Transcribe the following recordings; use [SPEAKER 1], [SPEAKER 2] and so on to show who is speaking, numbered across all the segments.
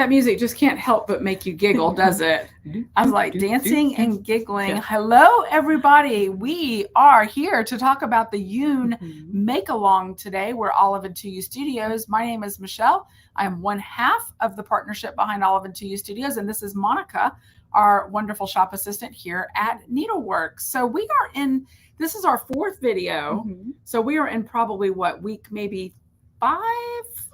[SPEAKER 1] That music just can't help but make you giggle, does it? I was like dancing and giggling. Yeah. Hello, everybody. We are here to talk about the Yoon Make-Along today. We're Olive and 2U Studios. My name is Michelle. I am one half of the partnership behind Olive and 2U Studios, and this is Monica, our wonderful shop assistant here at Needleworks. So we are in, this is our fourth video. So we are in probably what, week maybe 5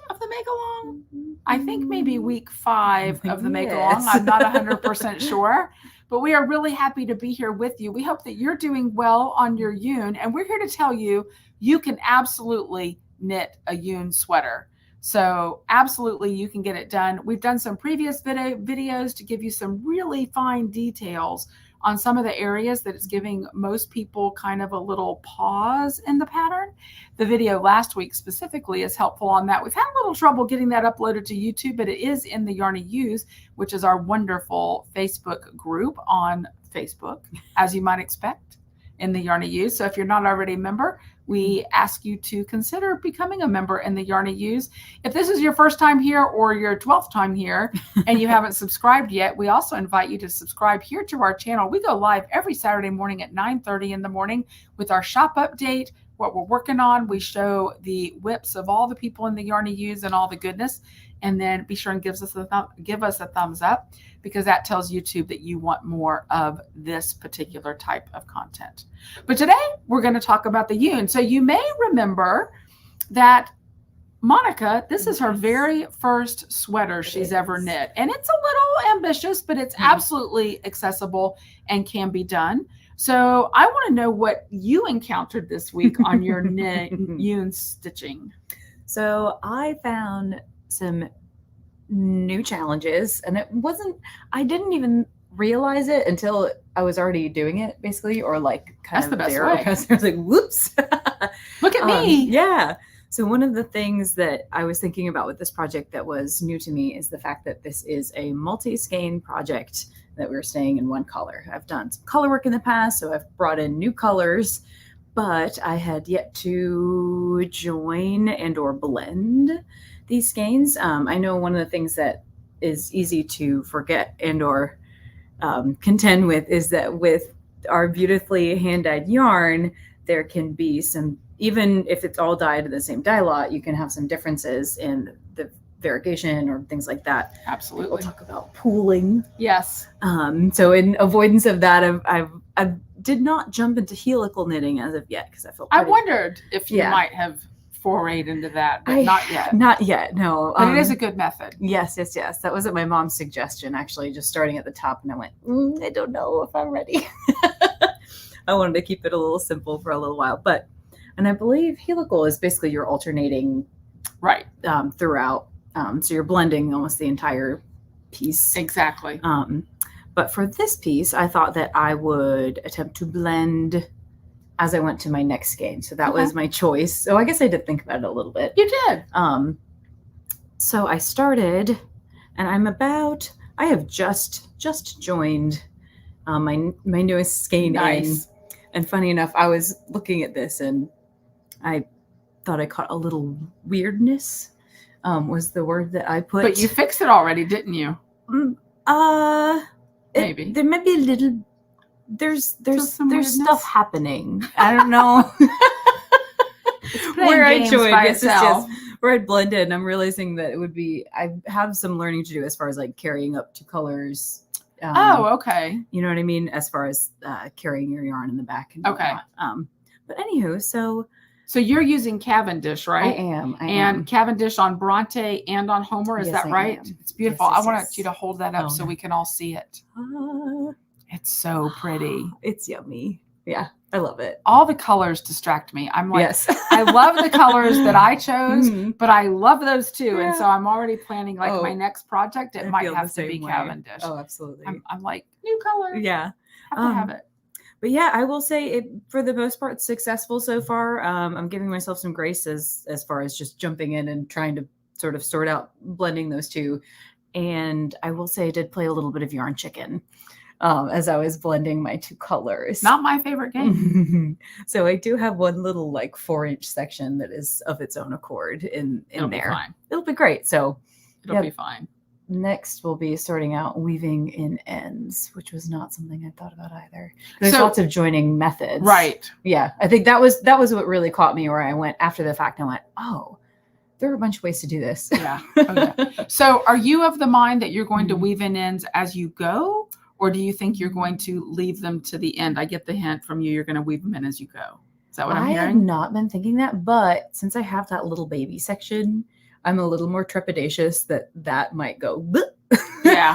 [SPEAKER 1] of the Make-Along? I think maybe week 5 of the Make-Along. I'm not 100% sure, but we are really happy to be here with you. We hope that you're doing well on your Yoon, and we're here to tell you, you can absolutely knit a Yoon sweater. So absolutely, you can get it done. We've done some previous videos to give you some really fine details on some of the areas that it's giving most people kind of a little pause in the pattern. The video last week specifically is helpful on that. We've had a little trouble getting that uploaded to YouTube, but it is in the Yarny Ewes, which is our wonderful Facebook group on Facebook, as you might expect, in the Yarny Ewes. So if you're not already a member, we ask you to consider becoming a member in the Yarny Ewes. If this is your first time here or your 12th time here and you haven't subscribed yet, we also invite you to subscribe here to our channel. We go live every Saturday morning at 9:30 in the morning with our shop update, what we're working on. We show the whips of all the people in the Yarny Ewes and all the goodness. And then be sure and give us a thumbs up, because that tells YouTube that you want more of this particular type of content. But today we're going to talk about the Yoon. So you may remember that Monica, this is her very first sweater she's ever knit. And it's a little ambitious, but it's absolutely accessible and can be done. So I want to know what you encountered this week on your Yoon stitching.
[SPEAKER 2] So I found some new challenges, and I didn't even realize it until I was already doing it, basically, or like kind of there. I was like, whoops.
[SPEAKER 1] Look at me.
[SPEAKER 2] Yeah. So one of the things that I was thinking about with this project that was new to me is the fact that this is a multi-skein project that we're staying in one color. I've done some color work in the past, so I've brought in new colors, but I had yet to join and or blend these skeins. I know one of the things that is easy to forget and or contend with is that with our beautifully hand-dyed yarn, there can be some, even if it's all dyed in the same dye lot, you can have some differences in the variegation or things like that.
[SPEAKER 1] Absolutely.
[SPEAKER 2] We'll talk about pooling.
[SPEAKER 1] Yes.
[SPEAKER 2] So in avoidance of that, I did not jump into helical knitting as of yet, because I
[SPEAKER 1] wondered if you might have forayed into that, but not yet.
[SPEAKER 2] Not yet, no.
[SPEAKER 1] But it is a good method.
[SPEAKER 2] Yes. That was at my mom's suggestion, actually, just starting at the top, and I went, I don't know if I'm ready. I wanted to keep it a little simple for a little while, and I believe helical is basically you're alternating throughout. So you're blending almost the entire piece.
[SPEAKER 1] Exactly.
[SPEAKER 2] But for this piece, I thought that I would attempt to blend as I went to my next skein. So that was my choice. So I guess I did think about it a little bit.
[SPEAKER 1] You did.
[SPEAKER 2] So I started, and I have just joined my newest skein.
[SPEAKER 1] Nice.
[SPEAKER 2] And funny enough, I was looking at this and I thought I caught a little weirdness, was the word that I put.
[SPEAKER 1] But you fixed it already, didn't you? Maybe.
[SPEAKER 2] There might be a little, there's stuff happening. I don't know. Where I joined, yes, where I'd blended, and I'm realizing that it would be, I have some learning to do as far as like carrying up 2 colors.
[SPEAKER 1] Okay.
[SPEAKER 2] You know what I mean? As far as carrying your yarn in the back. And whatnot. But anywho, so
[SPEAKER 1] you're using Cavendish, right?
[SPEAKER 2] I am.
[SPEAKER 1] And Cavendish on Bronte and on Homer, is that right? It's beautiful.
[SPEAKER 2] Yes,
[SPEAKER 1] I want you to hold that up so we can all see it. It's so pretty.
[SPEAKER 2] It's yummy. Yeah, I love it.
[SPEAKER 1] All the colors distract me. I'm like, I love the colors that I chose, but I love those too. Yeah. And so I'm already planning my next project. It might have to be Cavendish.
[SPEAKER 2] Oh, absolutely.
[SPEAKER 1] I'm like, new color.
[SPEAKER 2] Yeah.
[SPEAKER 1] Have to have it.
[SPEAKER 2] But yeah, I will say it, for the most part, successful so far. I'm giving myself some grace as far as just jumping in and trying to sort of sort out blending those two. And I will say I did play a little bit of yarn chicken as I was blending my 2 colors.
[SPEAKER 1] Not my favorite game.
[SPEAKER 2] So I do have one little 4-inch section that is of its own accord in there.
[SPEAKER 1] Be fine.
[SPEAKER 2] It'll be great. So
[SPEAKER 1] it'll be fine.
[SPEAKER 2] next we'll be sorting out weaving in ends, which was not something I thought about either. There's
[SPEAKER 1] So-
[SPEAKER 2] lots of joining methods.
[SPEAKER 1] Right.
[SPEAKER 2] Yeah. I think that was what really caught me, where I went after the fact. I went, oh, there are a bunch of ways to do this.
[SPEAKER 1] Yeah. Oh, yeah. So are you of the mind that you're going to
[SPEAKER 2] Mhm.
[SPEAKER 1] weave in ends as you go? Or do you think you're going to leave them to the end? I get the hint from you. You're going to weave them in as you go. Is that what I'm
[SPEAKER 2] I have
[SPEAKER 1] hearing?
[SPEAKER 2] not been thinking that, but since I have that little baby section, I'm a little more trepidatious that might go.
[SPEAKER 1] Yeah.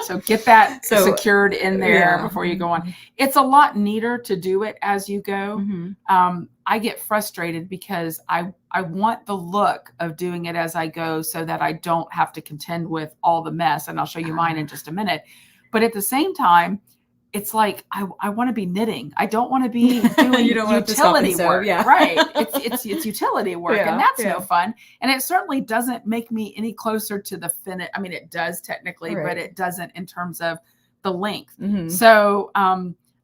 [SPEAKER 1] So get that
[SPEAKER 2] So,
[SPEAKER 1] secured in there
[SPEAKER 2] yeah.
[SPEAKER 1] before you go on. It's a lot neater to do it as you go.
[SPEAKER 2] Mhm.
[SPEAKER 1] I get frustrated because I want the look of doing it as I go so that I don't have to contend with all the mess. And I'll show you mine in just a minute. But at the same time, it's like I want to be knitting. I don't want to be doing
[SPEAKER 2] You don't want to stop and
[SPEAKER 1] utility
[SPEAKER 2] sew,
[SPEAKER 1] work.
[SPEAKER 2] yeah.
[SPEAKER 1] Right. It's utility work,
[SPEAKER 2] Yeah,
[SPEAKER 1] and that's
[SPEAKER 2] yeah.
[SPEAKER 1] no fun. And it certainly doesn't make me any closer to the finish. I mean, it does technically, but
[SPEAKER 2] Right.
[SPEAKER 1] it doesn't in terms of the length.
[SPEAKER 2] Mhm.
[SPEAKER 1] So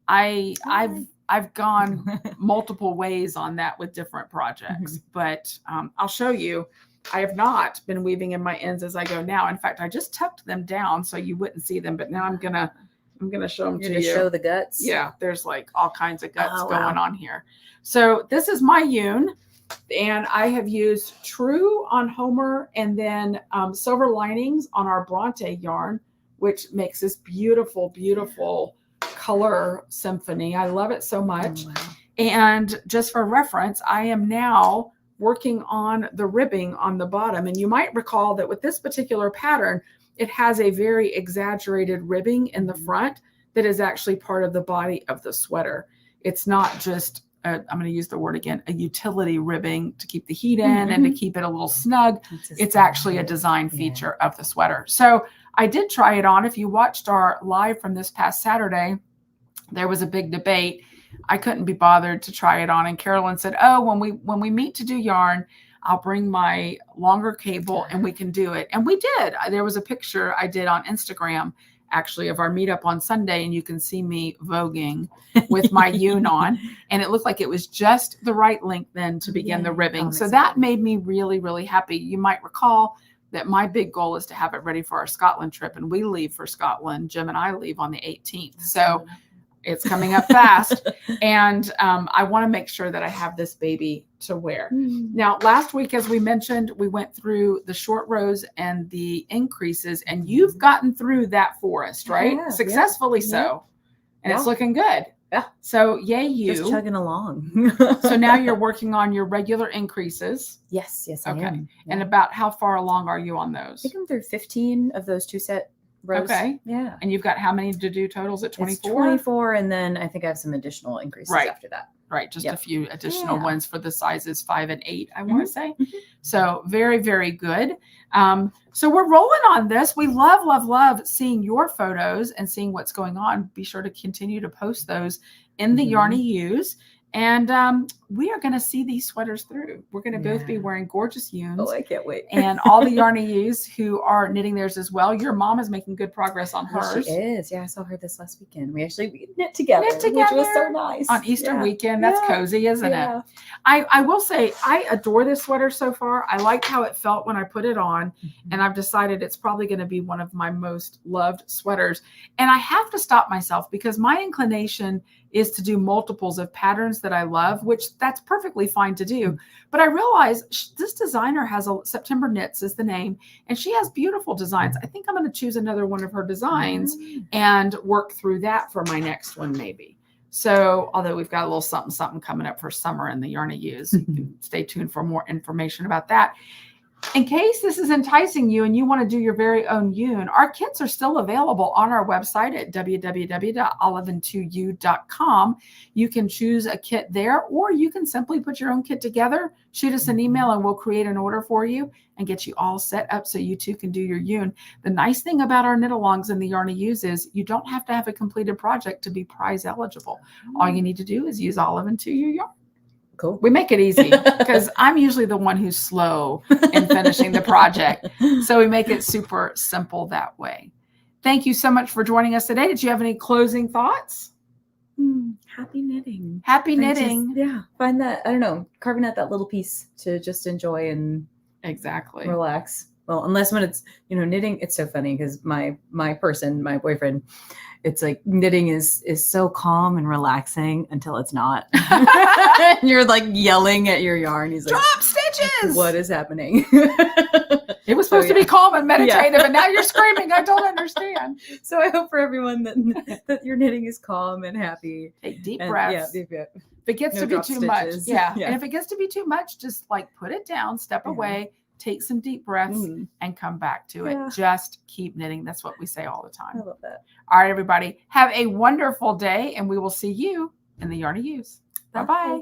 [SPEAKER 1] I've gone multiple ways on that with different projects, but I'll show you. I have not been weaving in my ends as I go now. In fact, I just tucked them down so you wouldn't see them, but now I'm gonna show them
[SPEAKER 2] You're
[SPEAKER 1] to
[SPEAKER 2] gonna
[SPEAKER 1] you.
[SPEAKER 2] show the guts.
[SPEAKER 1] Yeah, there's like all kinds of guts
[SPEAKER 2] Oh, wow.
[SPEAKER 1] going on here. So this is my yun, and I have used True on Homer and then Silver Linings on our Bronte yarn, which makes this beautiful, beautiful color symphony. I love it so much.
[SPEAKER 2] Oh, wow.
[SPEAKER 1] And just for reference, I am now working on the ribbing on the bottom. And you might recall that with this particular pattern, it has a very exaggerated ribbing in the front that is actually part of the body of the sweater. It's not just, I'm going to use the word again, a utility ribbing to keep the heat in and to keep it a little snug. It's actually a design feature of the sweater. So I did try it on. If you watched our live from this past Saturday, there was a big debate. I couldn't be bothered to try it on. And Carolyn said, oh, when we meet to do yarn, I'll bring my longer cable and we can do it. And we did. There was a picture I did on Instagram, actually, of our meetup on Sunday. And you can see me voguing with my yun on. And it looked like it was just the right length then to begin the ribbing. So that made me really, really happy. You might recall that my big goal is to have it ready for our Scotland trip. And we leave for Scotland. Jim and I leave on the 18th. So it's coming up fast. And I want to make sure that I have this baby to wear. Now, last week, as we mentioned, we went through the short rows and the increases, and you've gotten through that for us, right?
[SPEAKER 2] Yeah,
[SPEAKER 1] Successfully so. And it's looking good.
[SPEAKER 2] Yeah.
[SPEAKER 1] So yay you.
[SPEAKER 2] Just chugging along.
[SPEAKER 1] So now you're working on your regular increases.
[SPEAKER 2] Yes, I
[SPEAKER 1] Okay.
[SPEAKER 2] am.
[SPEAKER 1] And about how far along are you on those?
[SPEAKER 2] I think I'm through 15 of those two set rows.
[SPEAKER 1] Okay.
[SPEAKER 2] Yeah.
[SPEAKER 1] And you've got how many to do totals at 24?
[SPEAKER 2] It's 24, and then I think I have some additional increases after that.
[SPEAKER 1] Right. Just a few additional
[SPEAKER 2] Yeah.
[SPEAKER 1] ones for the sizes 5 and 8, I want to say. So very, very good. So we're rolling on this. We love, love, love seeing your photos and seeing what's going on. Be sure to continue to post those in the Yarny Ewes. And we are going to see these sweaters through. We're going to both be wearing gorgeous yuns.
[SPEAKER 2] Oh, I can't wait.
[SPEAKER 1] And all the Yarny Ewes who are knitting theirs as well. Your mom is making good progress on
[SPEAKER 2] Yes,
[SPEAKER 1] hers.
[SPEAKER 2] she is. Yeah, I saw her this last weekend. We actually knit together,
[SPEAKER 1] Knit together.
[SPEAKER 2] which was so nice.
[SPEAKER 1] On Easter weekend. That's cozy, isn't
[SPEAKER 2] Yeah.
[SPEAKER 1] it? I will say I adore this sweater so far. I liked how it felt when I put it on, and I've decided it's probably going to be one of my most loved sweaters. And I have to stop myself because my inclination is to do multiples of patterns that I love, which that's perfectly fine to do. But I realize this designer has September Knits is the name, and she has beautiful designs. I think I'm going to choose another one of her designs and work through that for my next one, maybe. So, although we've got a little something, something coming up for summer in the Yarny Ewes, you can stay tuned for more information about that. In case this is enticing you and you want to do your very own yun, our kits are still available on our website at www.olive2u.com. You can choose a kit there, or you can simply put your own kit together, shoot us an email, and we'll create an order for you and get you all set up so you too can do your yun. The nice thing about our knit-alongs and the Yarny Ewes is you don't have to have a completed project to be prize eligible. All you need to do is use Olive and 2U yarn.
[SPEAKER 2] Cool.
[SPEAKER 1] We make it easy because I'm usually the one who's slow in finishing the project. So we make it super simple that way. Thank you so much for joining us today. Did you have any closing thoughts?
[SPEAKER 2] Happy knitting.
[SPEAKER 1] Happy knitting.
[SPEAKER 2] Find that, I don't know, carving out that little piece to just enjoy and
[SPEAKER 1] Exactly.
[SPEAKER 2] relax. Well, unless when it's, knitting, it's so funny because my boyfriend, it's like knitting is so calm and relaxing until it's not. And you're like yelling at your yarn. He's like,
[SPEAKER 1] drop stitches.
[SPEAKER 2] What is happening?
[SPEAKER 1] It was supposed to be calm and meditative, and now you're screaming. I don't understand.
[SPEAKER 2] So I hope for everyone that your knitting is calm and happy.
[SPEAKER 1] Take deep breaths.
[SPEAKER 2] Yeah.
[SPEAKER 1] If it gets to be too much, and if it gets to be too much, just like put it down, step away, take some deep breaths, and come back to it. Just keep knitting. That's what we say all the time.
[SPEAKER 2] I love that.
[SPEAKER 1] All right, everybody, have a wonderful day, and we will see you in the Yarny Ewes. Bye-bye.